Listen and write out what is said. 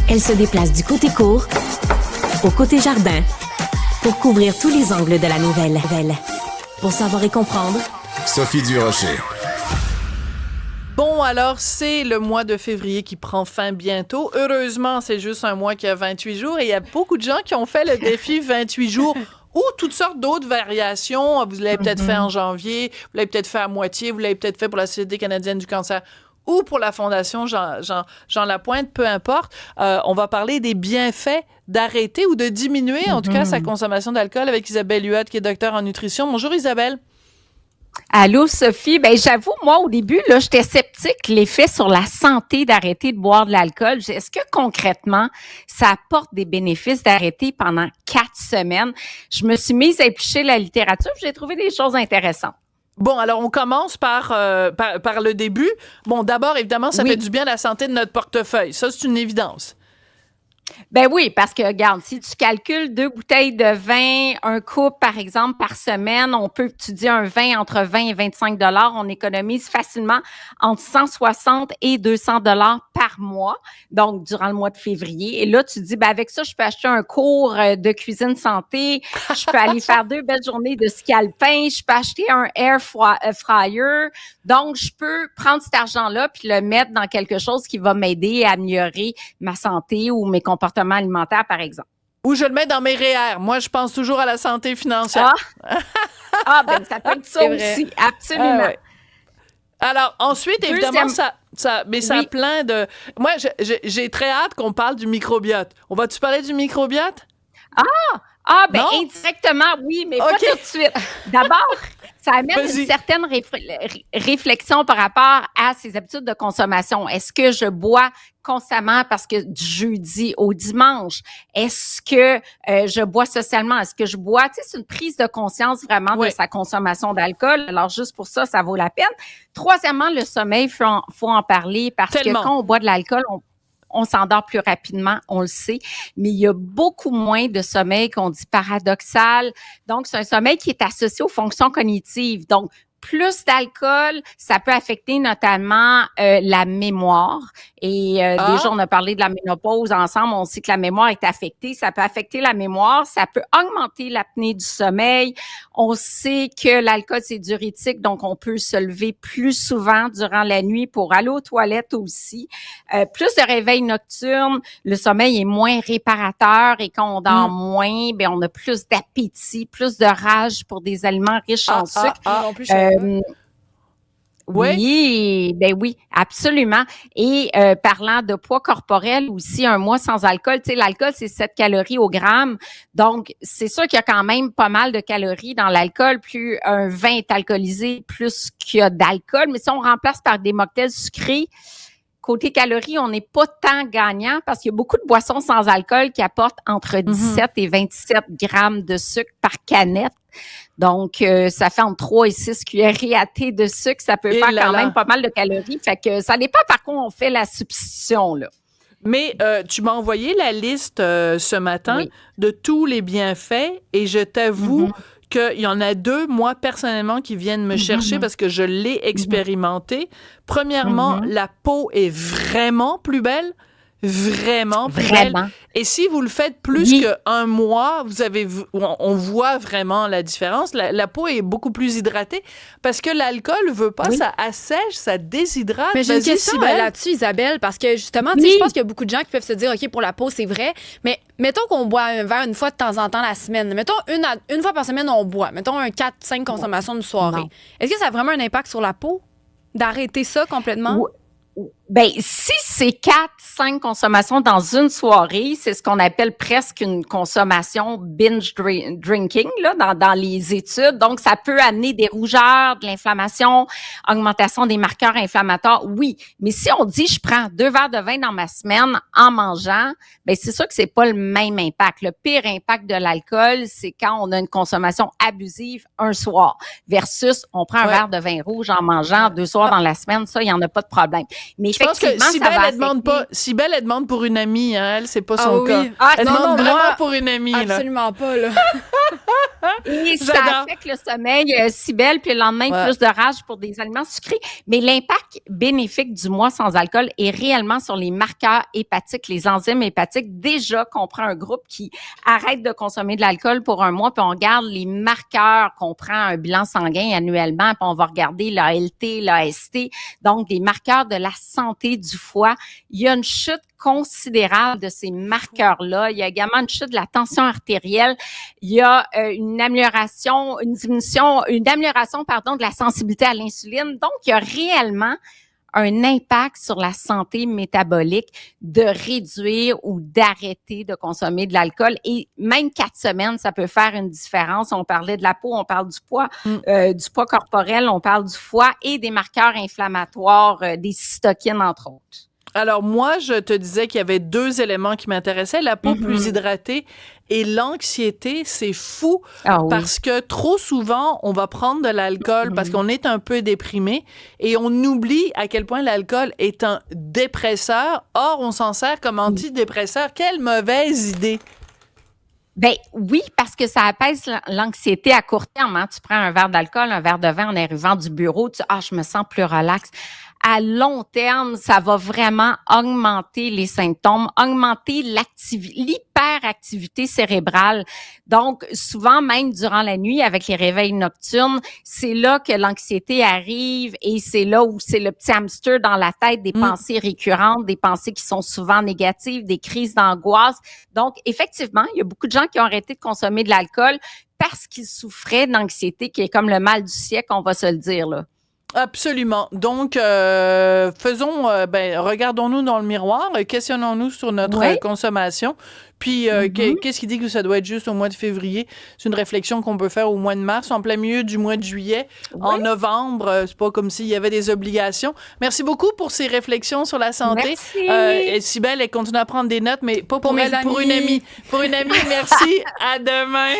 Elle se déplace du côté court au côté jardin pour couvrir tous les angles de la nouvelle. Pour savoir et comprendre, Sophie Durocher. Bon, alors, c'est le mois de février qui prend fin bientôt. Heureusement, c'est juste un mois qui a 28 jours et il y a beaucoup de gens qui ont fait le défi 28 jours ou toutes sortes d'autres variations. Vous l'avez peut-être fait en janvier, vous l'avez peut-être fait à moitié, vous l'avez peut-être fait pour la Société canadienne du cancer ou pour la Fondation Jean Lapointe, peu importe. On va parler des bienfaits d'arrêter ou de diminuer, en tout cas, sa consommation d'alcool avec Isabelle Huot, qui est docteur en nutrition. Bonjour, Isabelle. Allô, Sophie. Ben, j'avoue, moi, au début, là, j'étais sceptique l'effet sur la santé d'arrêter de boire de l'alcool. Est-ce que concrètement, ça apporte des bénéfices d'arrêter pendant 4 semaines? Je me suis mise à éplucher la littérature, j'ai trouvé des choses intéressantes. Bon, alors on commence par le début. Bon, d'abord, évidemment, ça fait du bien à la santé de notre portefeuille. Ça, c'est une évidence. Ben oui, parce que, regarde, si tu calcules 2 bouteilles de vin, un couple, par exemple, par semaine, on peut, tu dis un vin entre 20 et 25 $, on économise facilement entre 160 et 200 $ par mois, donc durant le mois de février. Et là, tu dis, ben avec ça, je peux acheter un cours de cuisine santé, je peux aller faire 2 belles journées de ski alpin, je peux acheter un air fryer. Donc, je peux prendre cet argent-là puis le mettre dans quelque chose qui va m'aider à améliorer ma santé ou mes comportements alimentaires, par exemple. Ou je le mets dans mes REER. Moi, je pense toujours à la santé financière. Ben ça peut être ça aussi, absolument. Ouais. Alors, ensuite, évidemment, ça a plein de... Moi, j'ai très hâte qu'on parle du microbiote. On va-tu parler du microbiote? Ben non? Indirectement, oui, mais pas tout de suite. D'abord, ça amène une certaine réflexion par rapport à ses habitudes de consommation. Est-ce que je bois constamment parce que du jeudi au dimanche? Est-ce que je bois socialement? Est-ce que je bois? Tu sais, c'est une prise de conscience vraiment de sa consommation d'alcool. Alors, juste pour ça, ça vaut la peine. Troisièmement, le sommeil, faut en parler parce que quand on boit de l'alcool, on s'endort plus rapidement, on le sait, mais il y a beaucoup moins de sommeil qu'on dit paradoxal. Donc, c'est un sommeil qui est associé aux fonctions cognitives. Donc, plus d'alcool, ça peut affecter notamment la mémoire. Et déjà, on a parlé de la ménopause ensemble. On sait que la mémoire est affectée. Ça peut affecter la mémoire. Ça peut augmenter l'apnée du sommeil. On sait que l'alcool, c'est diurétique, donc on peut se lever plus souvent durant la nuit pour aller aux toilettes aussi. Plus de réveil nocturne, le sommeil est moins réparateur et quand on dort moins, ben on a plus d'appétit, plus de rage pour des aliments riches en sucre. Oui, absolument. Et parlant de poids corporel aussi, un mois sans alcool, tu sais, l'alcool, c'est 7 calories au gramme. Donc, c'est sûr qu'il y a quand même pas mal de calories dans l'alcool. Plus un vin est alcoolisé, plus qu'il y a d'alcool. Mais si on remplace par des mocktails sucrés, côté calories, on n'est pas tant gagnant parce qu'il y a beaucoup de boissons sans alcool qui apportent entre 17 et 27 grammes de sucre par canette. Donc, ça fait entre 3 et 6 cuillerées à thé de sucre. Ça peut faire quand même pas mal de calories. Fait que ça dépend par quoi on fait la substitution, là. Mais tu m'as envoyé la liste ce matin de tous les bienfaits et je t'avoue qu'il y en a 2, moi, personnellement, qui viennent me chercher parce que je l'ai expérimenté. Premièrement, la peau est vraiment plus belle. Vraiment plus belle. Et si vous le faites plus qu'un mois, on voit vraiment la différence. La peau est beaucoup plus hydratée parce que l'alcool veut pas, ça assèche, ça déshydrate. Mais j'ai une question là-dessus, Isabelle, parce que justement, tu sais, je pense qu'il y a beaucoup de gens qui peuvent se dire, OK, pour la peau, c'est vrai, mais mettons qu'on boit un verre une fois de temps en temps la semaine. Mettons une fois par semaine, on boit. Mettons un 4-5 consommations de soirée. Non. Est-ce que ça a vraiment un impact sur la peau d'arrêter ça complètement? Ben, si c'est 4-5 consommations dans une soirée, c'est ce qu'on appelle presque une consommation binge drinking, là, dans les études. Donc, ça peut amener des rougeurs, de l'inflammation, augmentation des marqueurs inflammatoires, oui. Mais si on dit, je prends 2 verres de vin dans ma semaine en mangeant, ben, c'est sûr que c'est pas le même impact. Le pire impact de l'alcool, c'est quand on a une consommation abusive un soir versus on prend un verre de vin rouge en mangeant 2 soirs dans la semaine. Ça, il y en a pas de problème. Mais je pense que Cybèle, elle demande pour une amie, hein, elle, c'est pas son cas. Ah, elle demande vraiment pour une amie. Absolument là. pas, là. Et ça affecte le sommeil, si belle, puis le lendemain, plus de rage pour des aliments sucrés. Mais l'impact bénéfique du mois sans alcool est réellement sur les marqueurs hépatiques, les enzymes hépatiques. Déjà qu'on prend un groupe qui arrête de consommer de l'alcool pour un mois, puis on regarde les marqueurs, qu'on prend un bilan sanguin annuellement, puis on va regarder l'ALT, l'AST, donc des marqueurs de la santé du foie. Il y a une chute considérable de ces marqueurs-là. Il y a également une chute de la tension artérielle. Il y a une amélioration de la sensibilité à l'insuline. Donc, il y a réellement un impact sur la santé métabolique de réduire ou d'arrêter de consommer de l'alcool. Et même 4 semaines, ça peut faire une différence. On parlait de la peau, on parle du poids corporel, on parle du foie et des marqueurs inflammatoires, des cytokines, entre autres. Alors, moi, je te disais qu'il y avait 2 éléments qui m'intéressaient. La peau plus hydratée et l'anxiété. C'est fou parce que trop souvent, on va prendre de l'alcool parce qu'on est un peu déprimé et on oublie à quel point l'alcool est un dépresseur. Or, on s'en sert comme antidépresseur. Quelle mauvaise idée! Ben oui, parce que ça apaise l'anxiété à court terme. Hein. Tu prends un verre d'alcool, un verre de vin en arrivant du bureau, je me sens plus relax. À long terme, ça va vraiment augmenter les symptômes, augmenter l'hyperactivité cérébrale. Donc, souvent, même durant la nuit, avec les réveils nocturnes, c'est là que l'anxiété arrive et c'est là où c'est le petit hamster dans la tête, des pensées récurrentes, des pensées qui sont souvent négatives, des crises d'angoisse. Donc, effectivement, il y a beaucoup de gens qui ont arrêté de consommer de l'alcool parce qu'ils souffraient d'anxiété, qui est comme le mal du siècle, on va se le dire, là. Absolument. Donc, regardons-nous dans le miroir, questionnons-nous sur notre consommation. Puis, qu'est-ce qui dit que ça doit être juste au mois de février? C'est une réflexion qu'on peut faire au mois de mars, en plein milieu du mois de juillet. En novembre, c'est pas comme s'il y avait des obligations. Merci beaucoup pour ces réflexions sur la santé. Merci. Cybèle, elle continue à prendre des notes, mais pas pour elle, pour une amie. Pour une amie, merci. À demain.